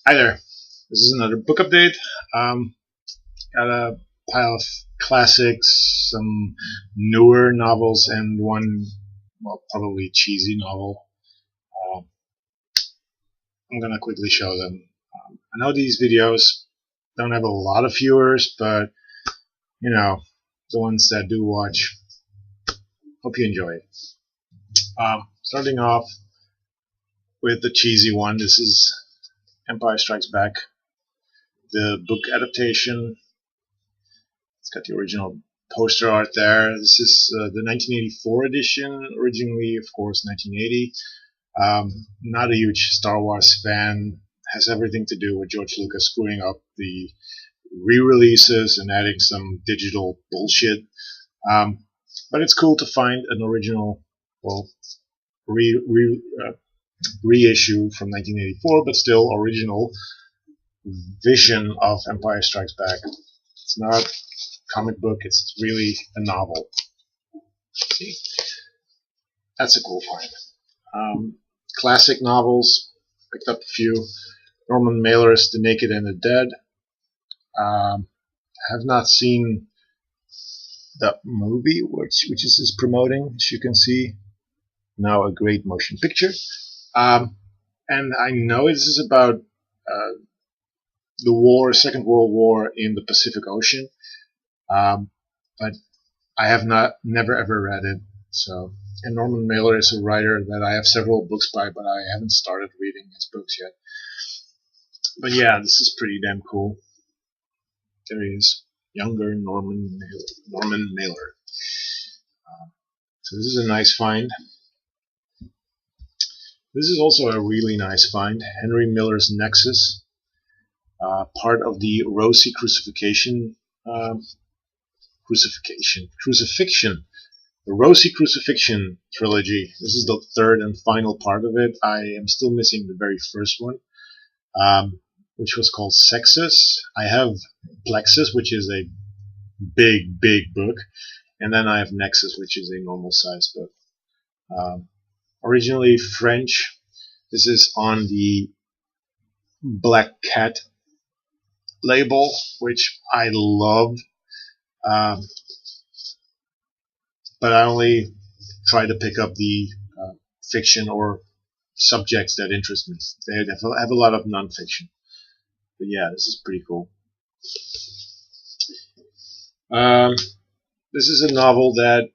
Hi there. This is another book update. Got a pile of classics, some newer novels, and one, well, probably cheesy novel. Uh, I'm gonna quickly show them. I know these videos don't have a lot of viewers, but you know, the ones that do watch, hope you enjoy it. Starting off with the cheesy one. This is Empire Strikes Back, the book adaptation. It's got the original poster art there. This is the 1984 edition, originally, of course, 1980. Not a huge Star Wars fan. Has everything to do with George Lucas screwing up the re-releases and adding some digital bullshit. Um, but it's cool to find an original, well, reissue from 1984, but still original vision of Empire Strikes Back. It's not a comic book, it's really a novel. See, that's a cool find. Classic novels, picked up a few. Norman Mailer's The Naked and the Dead. Have not seen the movie, which is promoting, as you can see. Now a great motion picture. And I know this is about the war, Second World War in the Pacific Ocean. But I have never ever read it. So, and Norman Mailer is a writer that I have several books by, but I haven't started reading his books yet. But yeah, this is pretty damn cool. There he is, younger Norman Mailer. So this is a nice find. This is also a really nice find. Henry Miller's Nexus, part of the Rosy Crucifixion. The Rosy Crucifixion trilogy. This is the third and final part of it. I am still missing the very first one, which was called Sexus. I have Plexus, which is a big book, and then I have Nexus, which is a normal size book. Originally French. This is on the Black Cat label, which I love. But I only try to pick up the fiction or subjects that interest me. They have a lot of nonfiction. But yeah, this is pretty cool. This is a novel that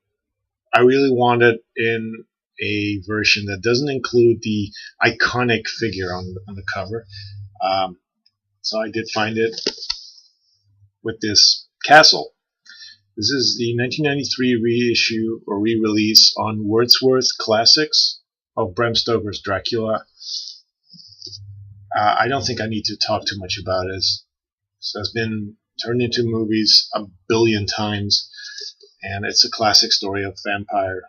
I really wanted in a version that doesn't include the iconic figure on the cover. So I did find it with this castle. This is the 1993 reissue or re-release on Wordsworth Classics of Bram Stoker's Dracula. I don't think I need to talk too much about it. So it's been turned into movies a billion times, and it's a classic story of vampire.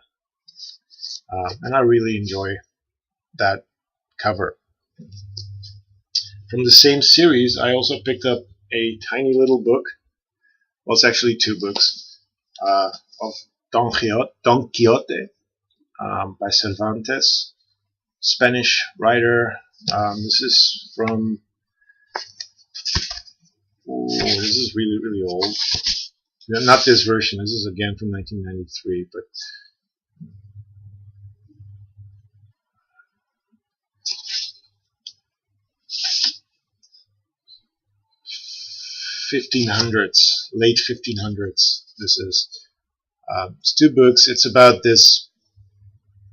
And I really enjoy that cover. From the same series, I also picked up a tiny little book. Well, it's actually two books of Don Quixote by Cervantes, Spanish writer. This is from. This is really old. Not this version. This is again from 1993, but. 1500s, late 1500s. This is. It's two books. It's about this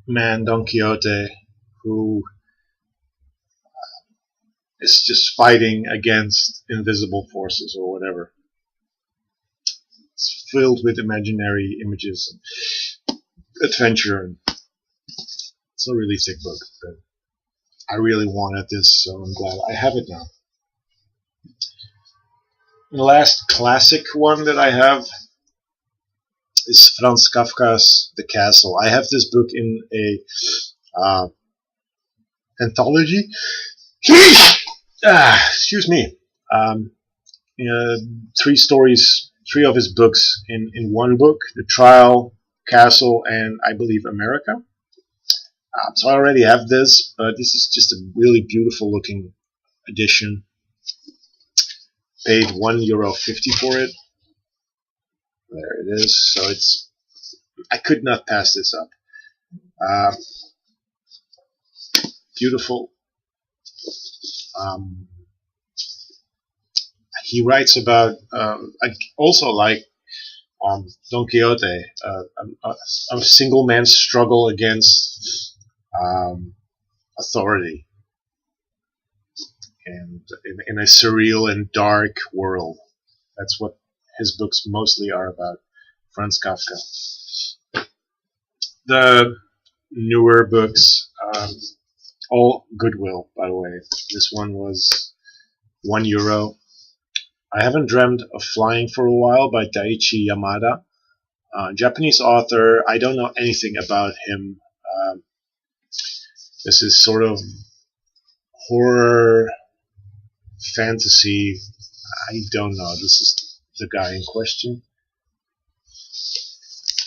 man, Don Quixote, who is just fighting against invisible forces or whatever. It's filled with imaginary images and adventure. It's a really thick book, but I really wanted this, so I'm glad I have it now. The last classic one that I have is Franz Kafka's The Castle. I have this book in a anthology. Excuse me. Three of his books in one book: The Trial, Castle, and I believe America. So I already have this, but this is just a really beautiful looking edition. Paid €1.50 for it. There it is. So I could not pass this up. Beautiful. He writes about I also like Don Quixote, a single man's struggle against authority, and in a surreal and dark world. That's what his books mostly are about. Franz Kafka. The newer books, all Goodwill, by the way. This one was €1. I haven't dreamed of flying for a while by Daiichi Yamada. Japanese author. I don't know anything about him. This is sort of horror fantasy. I don't know. This is the guy in question.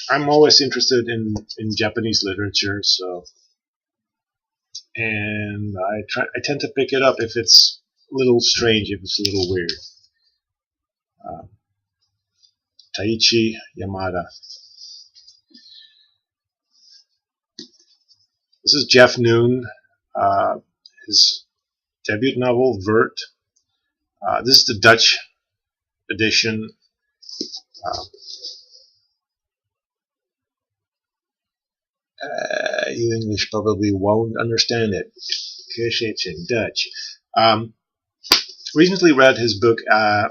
I'm always interested in Japanese literature, so, and I tend to pick it up if it's a little strange, if it's a little weird. Daiichi Yamada. This is Jeff Noon, his debut novel, Verte. This is the Dutch edition. You English probably won't understand it because it's in Dutch. Recently read his book,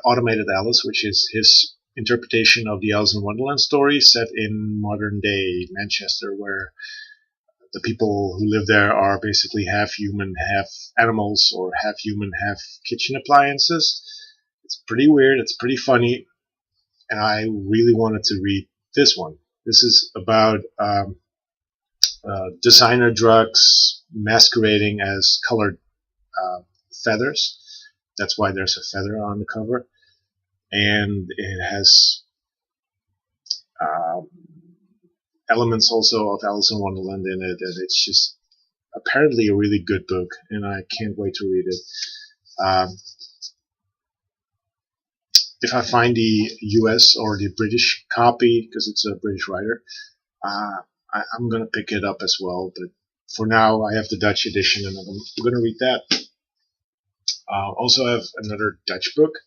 Automated Alice, which is his interpretation of the Alice in Wonderland story set in modern day Manchester, where the people who live there are basically half human, half animals, or half human, half kitchen appliances. It's pretty weird, it's pretty funny, and I really wanted to read this one. This is about designer drugs masquerading as colored feathers. That's why there's a feather on the cover. And it has elements also of Alice in Wonderland in it, and it's just apparently a really good book, and I can't wait to read it. If I find the US or the British copy, because it's a British writer, I'm going to pick it up as well, but for now I have the Dutch edition, and I'm going to read that. Also have another Dutch book.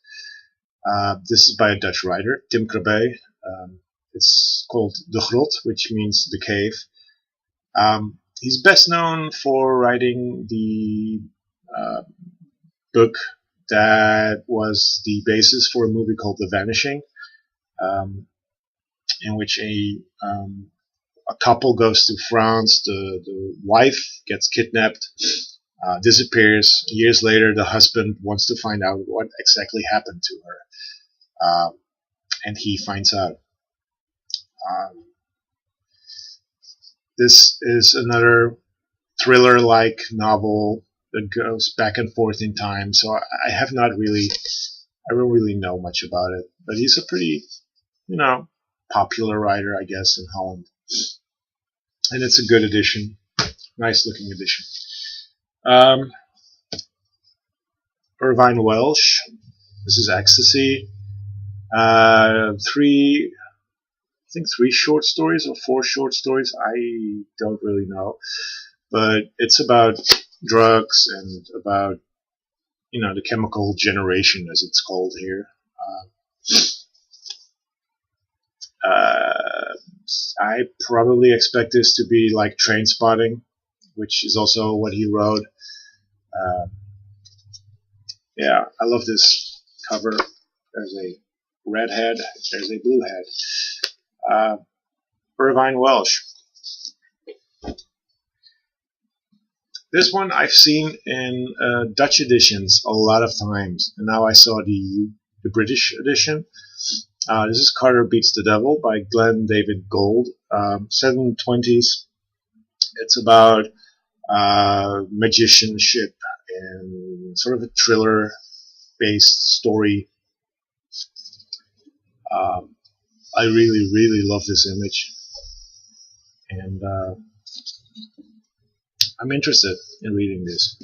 This is by a Dutch writer, Tim Krabbe. It's called De Grot, which means the cave. He's best known for writing the book that was the basis for a movie called The Vanishing, in which a couple goes to France. The wife gets kidnapped, disappears. Years later, the husband wants to find out what exactly happened to her, and he finds out. This is another thriller-like novel that goes back and forth in time, so I don't really know much about it, but he's a pretty, popular writer, I guess, in Holland. And it's a good edition, nice looking edition. Irvine Welsh, this is Ecstasy. Three short stories or 4 short stories, I don't really know, but it's about drugs and about the chemical generation, as it's called here. I probably expect this to be like Trainspotting, which is also what he wrote. Yeah, I love this cover. There's a red head, there's a blue head. Irvine Welsh. This one I've seen in Dutch editions a lot of times, and now I saw the British edition. This is Carter Beats the Devil by Glenn David Gould, 720s. It's about magicianship and sort of a thriller-based story. I really, really love this image, and I'm interested in reading this.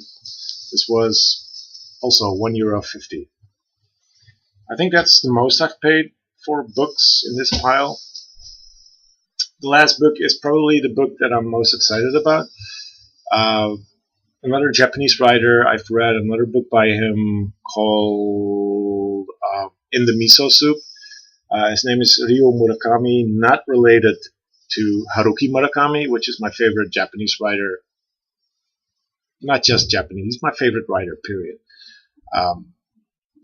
This was also €1.50. I think that's the most I've paid for books in this pile. The last book is probably the book that I'm most excited about. Another Japanese writer. I've read another book by him called In the Miso Soup. His name is Ryo Murakami, not related to Haruki Murakami, which is my favorite Japanese writer. Not just Japanese, he's my favorite writer, period.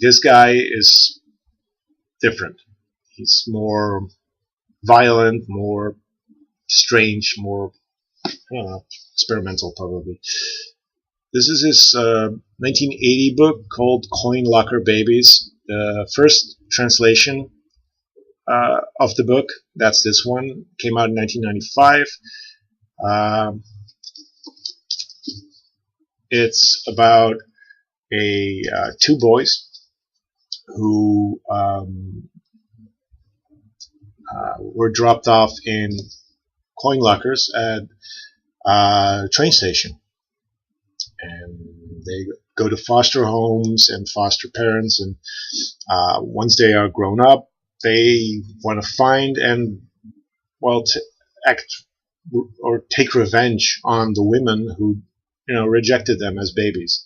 This guy is different. He's more violent, more strange, more, I don't know, experimental probably. This is his 1980 book called Coin Locker Babies. The first translation of the book, that's this one, came out in 1995. It's about two boys who were dropped off in coin lockers at a train station, and they go to foster homes and foster parents, and once they are grown up, they want to find and, well, to act or take revenge on the women who, rejected them as babies.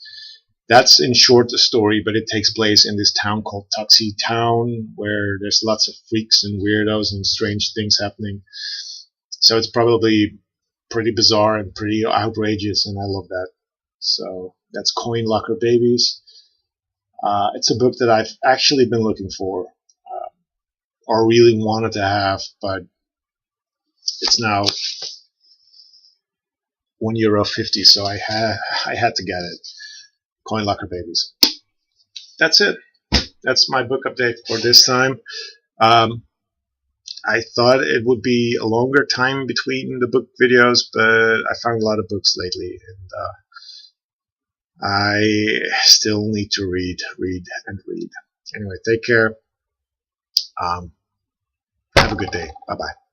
That's in short the story, but it takes place in this town called Tuxie Town, where there's lots of freaks and weirdos and strange things happening. So it's probably pretty bizarre and pretty outrageous, and I love that. So that's Coin Locker Babies. It's a book that I've actually been looking for, or really wanted to have, but it's now €1.50, so I had to get it. Coin Locker Babies. That's it. That's my book update for this time. I thought it would be a longer time between the book videos, but I found a lot of books lately, and I still need to read. Anyway, take care. Have a good day. Bye-bye.